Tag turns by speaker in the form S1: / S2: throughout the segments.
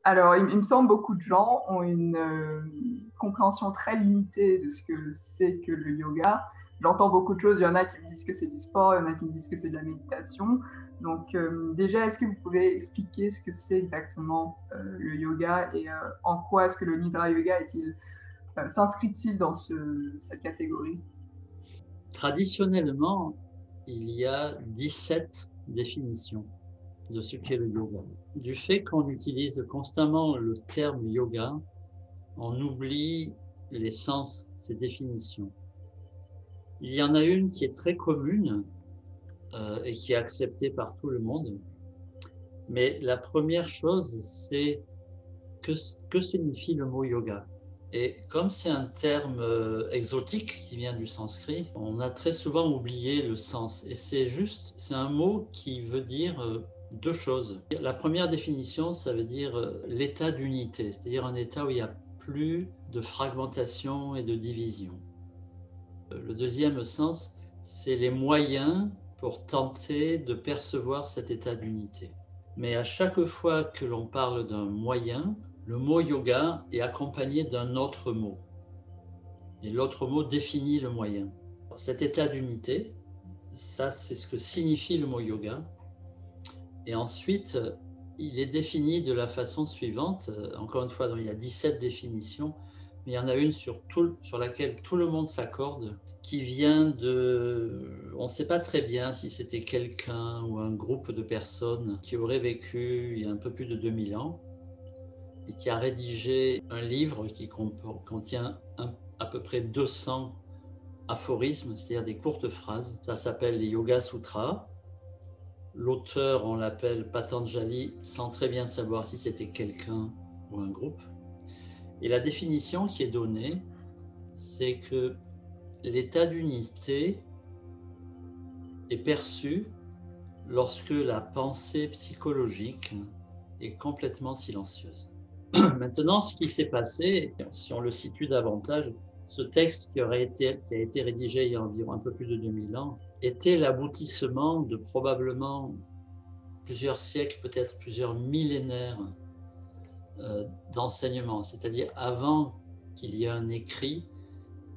S1: Alors, il me semble beaucoup de gens ont une compréhension très limitée de ce que c'est que le yoga. J'entends beaucoup de choses, il y en a qui me disent que c'est du sport, il y en a qui me disent que c'est de la méditation. Donc déjà, est-ce que vous pouvez expliquer ce que c'est exactement le yoga et en quoi est-ce que le Nidra Yoga s'inscrit-il dans cette catégorie?
S2: Traditionnellement, il y a 17 définitions de ce qu'est le yoga. Du fait qu'on utilise constamment le terme yoga, on oublie l'essence de ces définitions. Il y en a une qui est très commune et qui est acceptée par tout le monde. Mais la première chose, c'est que signifie le mot yoga? Et comme c'est un terme exotique qui vient du sanskrit, on a très souvent oublié le sens. Et c'est un mot qui veut dire deux choses. La première définition, ça veut dire l'état d'unité, c'est-à-dire un état où il n'y a plus de fragmentation et de division. Le deuxième sens, c'est les moyens pour tenter de percevoir cet état d'unité. Mais à chaque fois que l'on parle d'un moyen, le mot yoga est accompagné d'un autre mot. Et l'autre mot définit le moyen. Cet état d'unité, ça c'est ce que signifie le mot yoga. Et ensuite, il est défini de la façon suivante. Encore une fois, il y a 17 définitions, mais il y en a une sur laquelle tout le monde s'accorde, qui vient de... On ne sait pas très bien si c'était quelqu'un ou un groupe de personnes qui aurait vécu il y a un peu plus de 2000 ans et qui a rédigé un livre qui contient à peu près 200 aphorismes, c'est-à-dire des courtes phrases. Ça s'appelle les Yoga Sutras. L'auteur, on l'appelle Patanjali, sans très bien savoir si c'était quelqu'un ou un groupe. Et la définition qui est donnée, c'est que l'état d'unité est perçu lorsque la pensée psychologique est complètement silencieuse. Maintenant, ce qui s'est passé, si on le situe davantage, ce texte qui a été rédigé il y a environ un peu plus de 2000 ans, était l'aboutissement de probablement plusieurs siècles, peut-être plusieurs millénaires d'enseignement. C'est-à-dire avant qu'il y ait un écrit,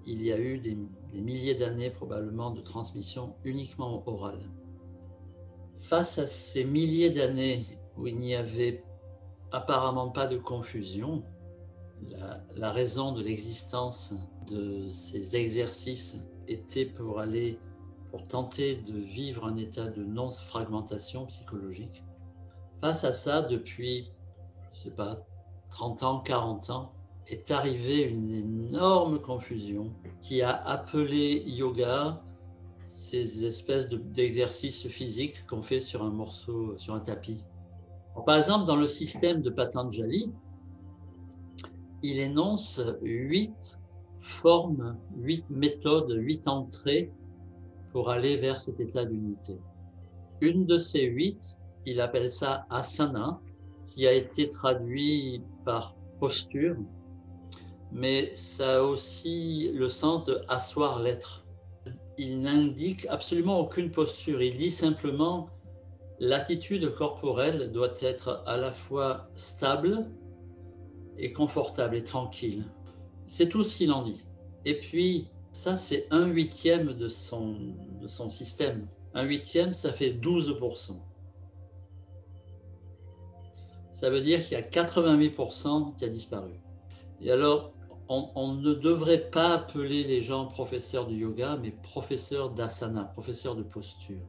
S2: il y a eu des milliers d'années probablement de transmission uniquement orale. Face à ces milliers d'années où il n'y avait apparemment pas de confusion, la raison de l'existence de ces exercices était pour tenter de vivre un état de non-fragmentation psychologique. Face à ça, depuis, je ne sais pas, 30 ans, 40 ans, est arrivée une énorme confusion qui a appelé yoga ces espèces d'exercices physiques qu'on fait sur un morceau, sur un tapis. Par exemple, dans le système de Patanjali, il énonce 8 formes, 8 méthodes, 8 entrées pour aller vers cet état d'unité. Une de ces 8, il appelle ça asana, qui a été traduit par posture, mais ça a aussi le sens de asseoir l'être. Il n'indique absolument aucune posture, il dit simplement l'attitude corporelle doit être à la fois stable et confortable et tranquille. C'est tout ce qu'il en dit. Et puis, ça, c'est 1/8 de son système. 1/8, ça fait 12%. Ça veut dire qu'il y a 88% qui a disparu. Et alors, on ne devrait pas appeler les gens professeurs de yoga, mais professeurs d'asana, professeurs de posture.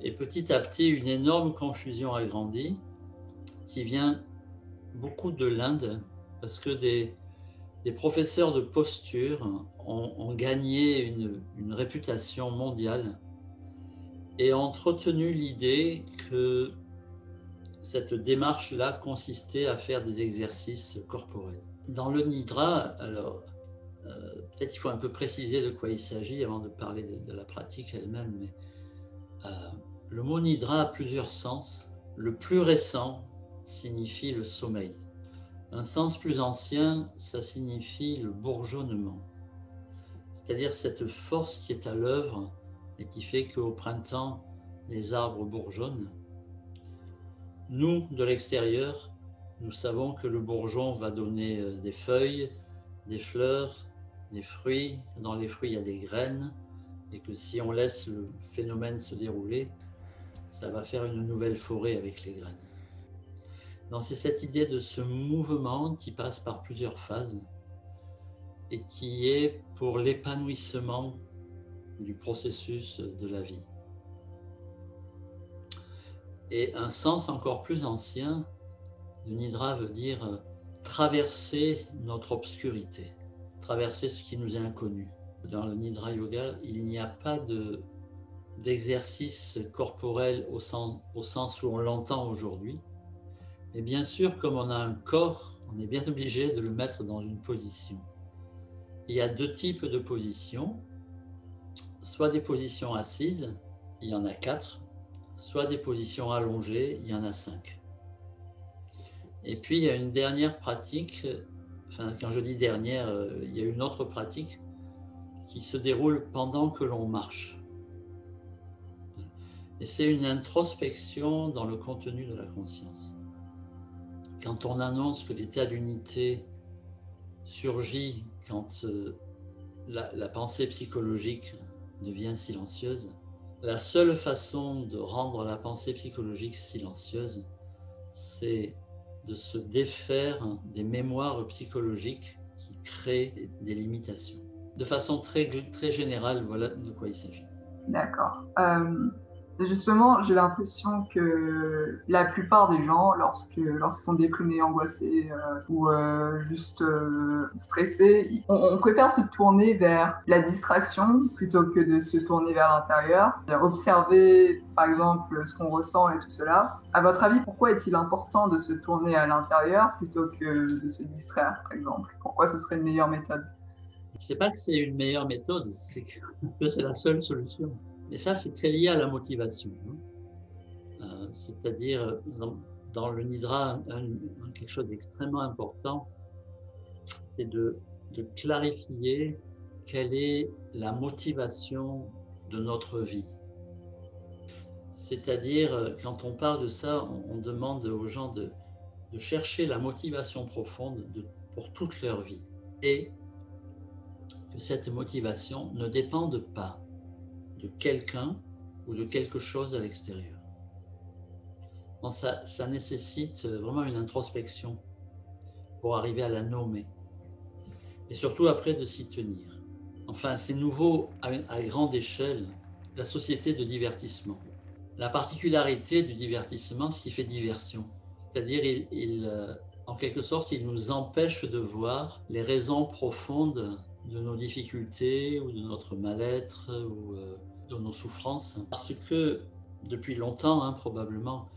S2: Et petit à petit, une énorme confusion a grandi, qui vient beaucoup de l'Inde, parce que des professeurs de posture ont gagné une réputation mondiale et ont entretenu l'idée que cette démarche-là consistait à faire des exercices corporels. Dans le Nidra, alors, peut-être il faut un peu préciser de quoi il s'agit avant de parler de la pratique elle-même, mais le mot Nidra a plusieurs sens. Le plus récent signifie le sommeil. Un sens plus ancien, ça signifie le bourgeonnement, c'est-à-dire cette force qui est à l'œuvre et qui fait qu'au printemps, les arbres bourgeonnent. Nous, de l'extérieur, nous savons que le bourgeon va donner des feuilles, des fleurs, des fruits. Dans les fruits, il y a des graines. Et que si on laisse le phénomène se dérouler, ça va faire une nouvelle forêt avec les graines. Donc c'est cette idée de ce mouvement qui passe par plusieurs phases et qui est pour l'épanouissement du processus de la vie. Et un sens encore plus ancien de Nidra veut dire traverser notre obscurité, traverser ce qui nous est inconnu. Dans le Nidra Yoga, il n'y a pas d'exercice corporel au sens où on l'entend aujourd'hui. Mais bien sûr, comme on a un corps, on est bien obligé de le mettre dans une position. Il y a deux types de positions, soit des positions assises, il y en a 4, soit des positions allongées, il y en a 5. Et puis il y a une dernière pratique, enfin quand je dis dernière, il y a une autre pratique qui se déroule pendant que l'on marche. Et c'est une introspection dans le contenu de la conscience. Quand on annonce que l'état d'unité surgit quand la pensée psychologique devient silencieuse, la seule façon de rendre la pensée psychologique silencieuse, c'est de se défaire des mémoires psychologiques qui créent des limitations. De façon très générale, voilà de quoi il s'agit.
S1: D'accord. Justement, j'ai l'impression que la plupart des gens, lorsqu'ils sont déprimés, angoissés ou juste stressés, on préfère se tourner vers la distraction plutôt que de se tourner vers l'intérieur, observer par exemple ce qu'on ressent et tout cela. À votre avis, pourquoi est-il important de se tourner à l'intérieur plutôt que de se distraire, par exemple? Pourquoi ce serait une meilleure méthode?
S2: C'est pas que c'est une meilleure méthode, c'est que c'est la seule solution. Et ça, c'est très lié à la motivation. C'est-à-dire, dans le Nidra, quelque chose d'extrêmement important, c'est de clarifier quelle est la motivation de notre vie. C'est-à-dire, quand on parle de ça, on demande aux gens de chercher la motivation profonde pour toute leur vie. Et que cette motivation ne dépende pas de quelqu'un ou de quelque chose à l'extérieur. Ça nécessite vraiment une introspection pour arriver à la nommer. Et surtout après de s'y tenir. Enfin, c'est nouveau à grande échelle, la société de divertissement. La particularité du divertissement, ce qui fait diversion. C'est-à-dire, en quelque sorte, il nous empêche de voir les raisons profondes de nos difficultés ou de notre mal-être ou de nos souffrances. Parce que, depuis longtemps, probablement,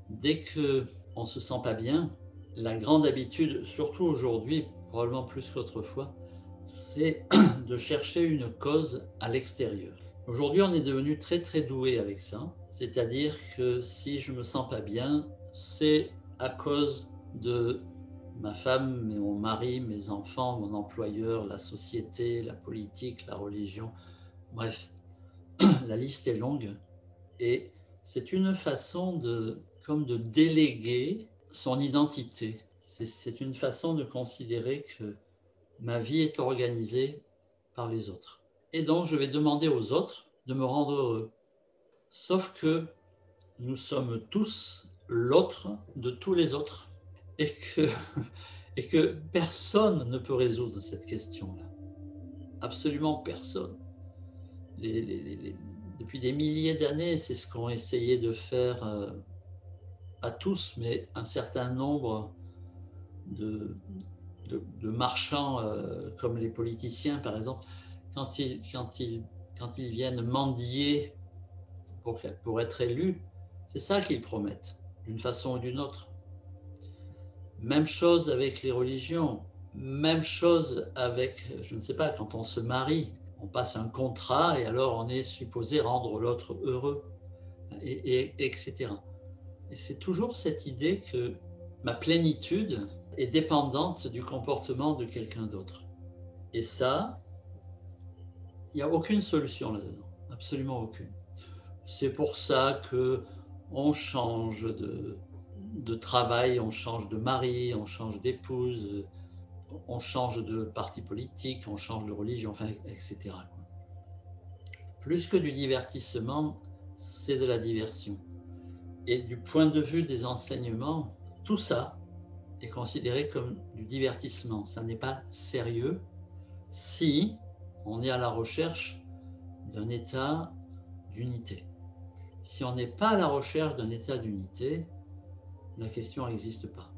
S2: dès qu'on ne se sent pas bien, la grande habitude, surtout aujourd'hui, probablement plus qu'autrefois, c'est de chercher une cause à l'extérieur. Aujourd'hui, on est devenu très très doué avec ça, c'est-à-dire que si je ne me sens pas bien, c'est à cause de ma femme, mon mari, mes enfants, mon employeur, la société, la politique, la religion, bref, la liste est longue. Et c'est une façon comme de déléguer son identité. C'est une façon de considérer que ma vie est organisée par les autres. Et donc, je vais demander aux autres de me rendre heureux. Sauf que nous sommes tous l'autre de tous les autres. Et que personne ne peut résoudre cette question-là. Absolument personne. Depuis des milliers d'années, c'est ce qu'ont essayé de faire, pas tous, mais un certain nombre de marchands, comme les politiciens, par exemple, quand ils viennent mendier pour être élus, c'est ça qu'ils promettent, d'une façon ou d'une autre. Même chose avec les religions, même chose avec, je ne sais pas, quand on se marie, on passe un contrat et alors on est supposé rendre l'autre heureux, etc. Et c'est toujours cette idée que ma plénitude est dépendante du comportement de quelqu'un d'autre. Et ça, il n'y a aucune solution là-dedans, absolument aucune. C'est pour ça qu'on change de travail, on change de mari, on change d'épouse, on change de parti politique, on change de religion, enfin, etc. Plus que du divertissement, c'est de la diversion. Et du point de vue des enseignements, tout ça est considéré comme du divertissement. Ça n'est pas sérieux si on est à la recherche d'un état d'unité. Si on n'est pas à la recherche d'un état d'unité, la question n'existe pas.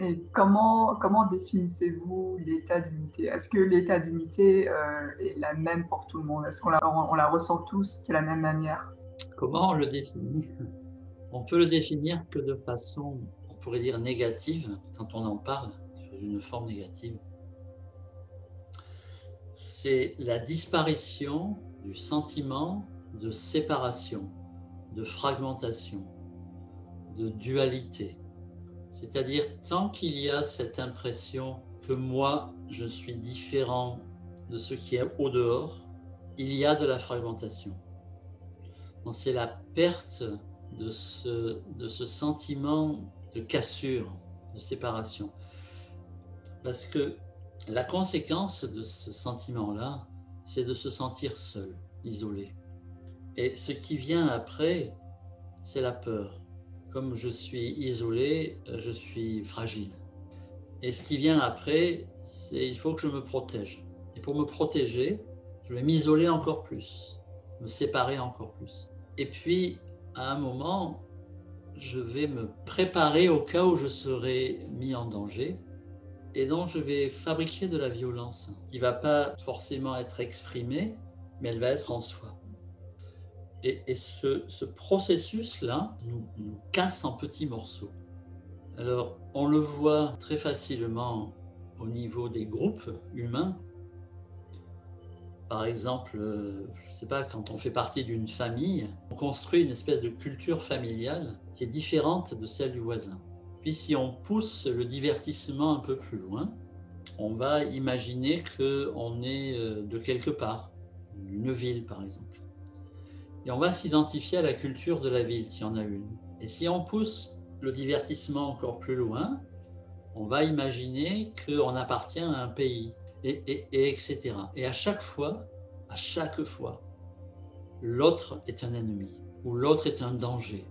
S1: Et comment définissez-vous l'état d'unité? Est-ce que l'état d'unité est la même pour tout le monde? Est-ce on la ressent tous de la même manière?
S2: Comment on le définit? On peut le définir que de façon, on pourrait dire négative, quand on en parle, sous une forme négative. C'est la disparition du sentiment de séparation, de fragmentation, de dualité. C'est-à-dire, tant qu'il y a cette impression que moi, je suis différent de ce qui est au dehors, il y a de la fragmentation. Donc, c'est la perte de ce sentiment de cassure, de séparation. Parce que la conséquence de ce sentiment-là, c'est de se sentir seul, isolé. Et ce qui vient après, c'est la peur. Comme je suis isolé, je suis fragile. Et ce qui vient après, c'est il faut que je me protège. Et pour me protéger, je vais m'isoler encore plus, me séparer encore plus. Et puis, à un moment, je vais me préparer au cas où je serai mis en danger. Et donc, je vais fabriquer de la violence qui ne va pas forcément être exprimée, mais elle va être en soi. Et ce processus-là nous casse en petits morceaux. Alors, on le voit très facilement au niveau des groupes humains. Par exemple, je ne sais pas, quand on fait partie d'une famille, on construit une espèce de culture familiale qui est différente de celle du voisin. Puis si on pousse le divertissement un peu plus loin, on va imaginer qu'on est de quelque part, une ville par exemple. Et on va s'identifier à la culture de la ville, s'il y en a une. Et si on pousse le divertissement encore plus loin, on va imaginer qu'on appartient à un pays, etc. Et à chaque fois, l'autre est un ennemi, ou l'autre est un danger.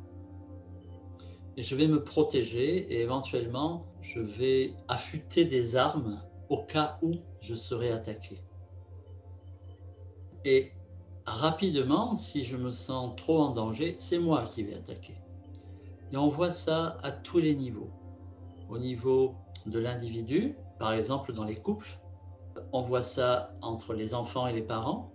S2: Et je vais me protéger et éventuellement, je vais affûter des armes au cas où je serai attaqué. Et rapidement, si je me sens trop en danger, c'est moi qui vais attaquer. Et on voit ça à tous les niveaux. Au niveau de l'individu, par exemple dans les couples, on voit ça entre les enfants et les parents,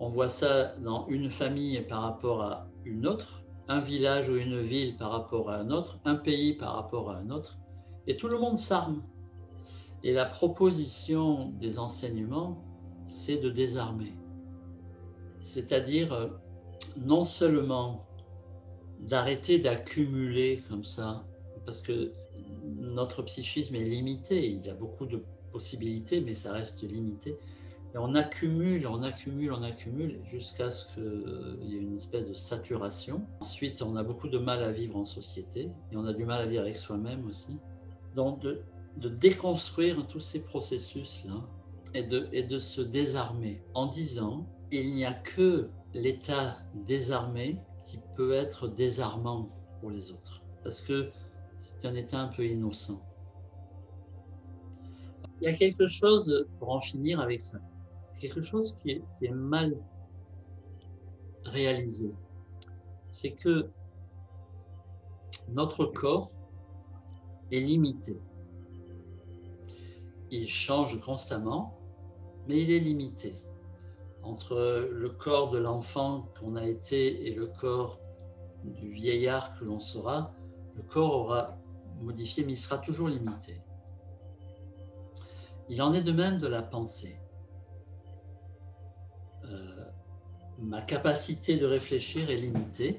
S2: on voit ça dans une famille par rapport à une autre, un village ou une ville par rapport à un autre, un pays par rapport à un autre, et tout le monde s'arme. Et la proposition des enseignements, c'est de désarmer. C'est-à-dire non seulement d'arrêter d'accumuler comme ça, parce que notre psychisme est limité, il y a beaucoup de possibilités, mais ça reste limité. Et on accumule jusqu'à ce qu'il y ait une espèce de saturation. Ensuite, on a beaucoup de mal à vivre en société et on a du mal à vivre avec soi-même aussi. Donc, de déconstruire tous ces processus-là et de se désarmer en disant il n'y a que l'état désarmé qui peut être désarmant pour les autres. Parce que c'est un état un peu innocent. Il y a quelque chose, pour en finir avec ça, quelque chose qui est mal réalisé. C'est que notre corps est limité. Il change constamment, mais il est limité. Entre le corps de l'enfant qu'on a été et le corps du vieillard que l'on sera, le corps aura modifié, mais il sera toujours limité. Il en est de même de la pensée. Ma capacité de réfléchir est limitée,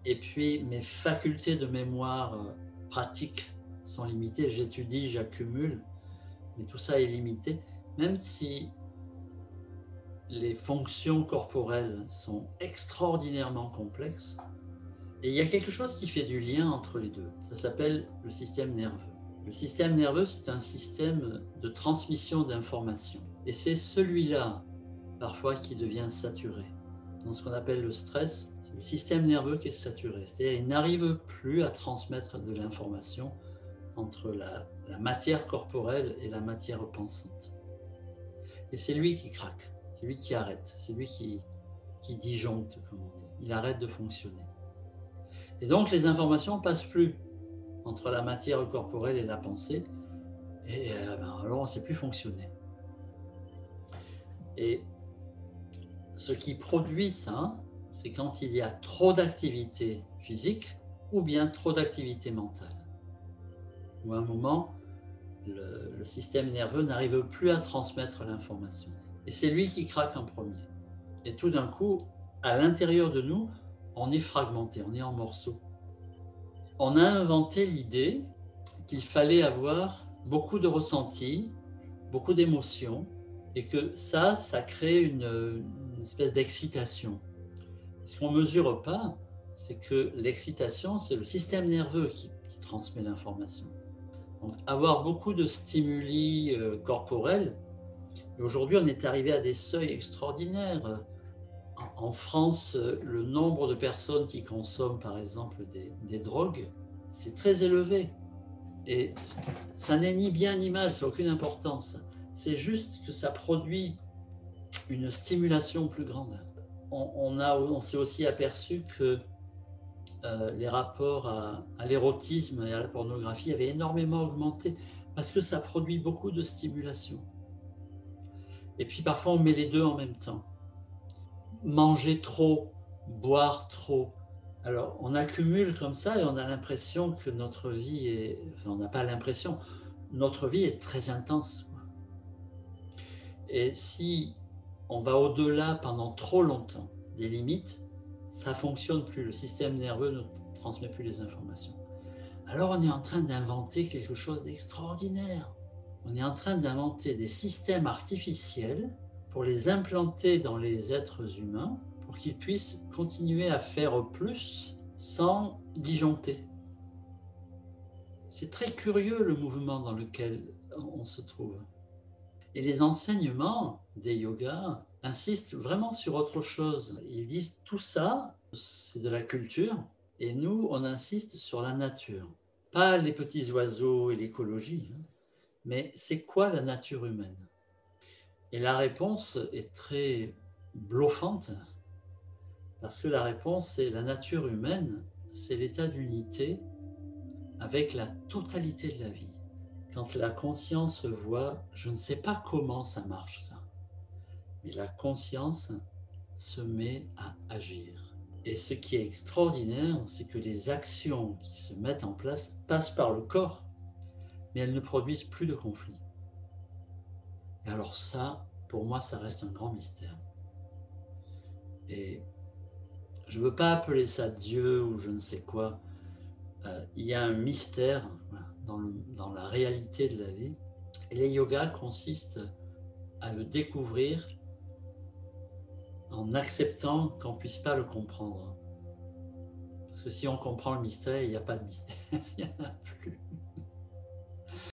S2: et puis mes facultés de mémoire pratique sont limitées. J'étudie, j'accumule, mais tout ça est limité, même si les fonctions corporelles sont extraordinairement complexes. Et il y a quelque chose qui fait du lien entre les deux. Ça s'appelle le système nerveux. Le système nerveux, c'est un système de transmission d'informations. Et c'est celui-là, parfois, qui devient saturé. Dans ce qu'on appelle le stress, c'est le système nerveux qui est saturé. C'est-à-dire qu'il n'arrive plus à transmettre de l'information entre la matière corporelle et la matière pensante. Et c'est lui qui craque, c'est lui qui arrête, c'est lui qui disjoncte, comme on dit. Il arrête de fonctionner. Et donc les informations ne passent plus entre la matière corporelle et la pensée, et alors on ne sait plus fonctionner. Et ce qui produit ça, c'est quand il y a trop d'activité physique ou bien trop d'activité mentale. Ou à un moment, le système nerveux n'arrive plus à transmettre l'information. Et c'est lui qui craque en premier. Et tout d'un coup, à l'intérieur de nous, on est fragmenté, on est en morceaux. On a inventé l'idée qu'il fallait avoir beaucoup de ressentis, beaucoup d'émotions, et que ça crée une espèce d'excitation. Ce qu'on ne mesure pas, c'est que l'excitation, c'est le système nerveux qui transmet l'information. Donc, avoir beaucoup de stimuli corporels, et aujourd'hui on est arrivé à des seuils extraordinaires. En France, le nombre de personnes qui consomment par exemple des drogues, c'est très élevé. Et ça n'est ni bien ni mal, ça n'a aucune importance. C'est juste que ça produit une stimulation plus grande. On s'est aussi aperçu que les rapports à l'érotisme et à la pornographie avaient énormément augmenté parce que ça produit beaucoup de stimulation. Et puis parfois on met les deux en même temps. Manger trop, boire trop. Alors on accumule comme ça et on a l'impression que notre vie est... Enfin, on n'a pas l'impression, notre vie est très intense. Et si on va au-delà pendant trop longtemps des limites, ça ne fonctionne plus. Le système nerveux ne transmet plus les informations. Alors on est en train d'inventer quelque chose d'extraordinaire. On est en train d'inventer des systèmes artificiels pour les implanter dans les êtres humains pour qu'ils puissent continuer à faire plus sans disjoncter. C'est très curieux le mouvement dans lequel on se trouve. Et les enseignements des yogas insistent vraiment sur autre chose. Ils disent tout ça, c'est de la culture, et nous, on insiste sur la nature. Pas les petits oiseaux et l'écologie, mais c'est quoi la nature humaine? Et la réponse est très bluffante, parce que la réponse est la nature humaine, c'est l'état d'unité avec la totalité de la vie. Quand la conscience voit, je ne sais pas comment ça marche ça, mais la conscience se met à agir. Et ce qui est extraordinaire, c'est que les actions qui se mettent en place passent par le corps, mais elles ne produisent plus de conflits. Et alors ça, pour moi, ça reste un grand mystère. Et je ne veux pas appeler ça Dieu ou je ne sais quoi. Il y a un mystère dans la réalité de la vie. Et les yogas consistent à le découvrir en acceptant qu'on ne puisse pas le comprendre. Parce que si on comprend le mystère, il n'y a pas de mystère, il n'y en a plus.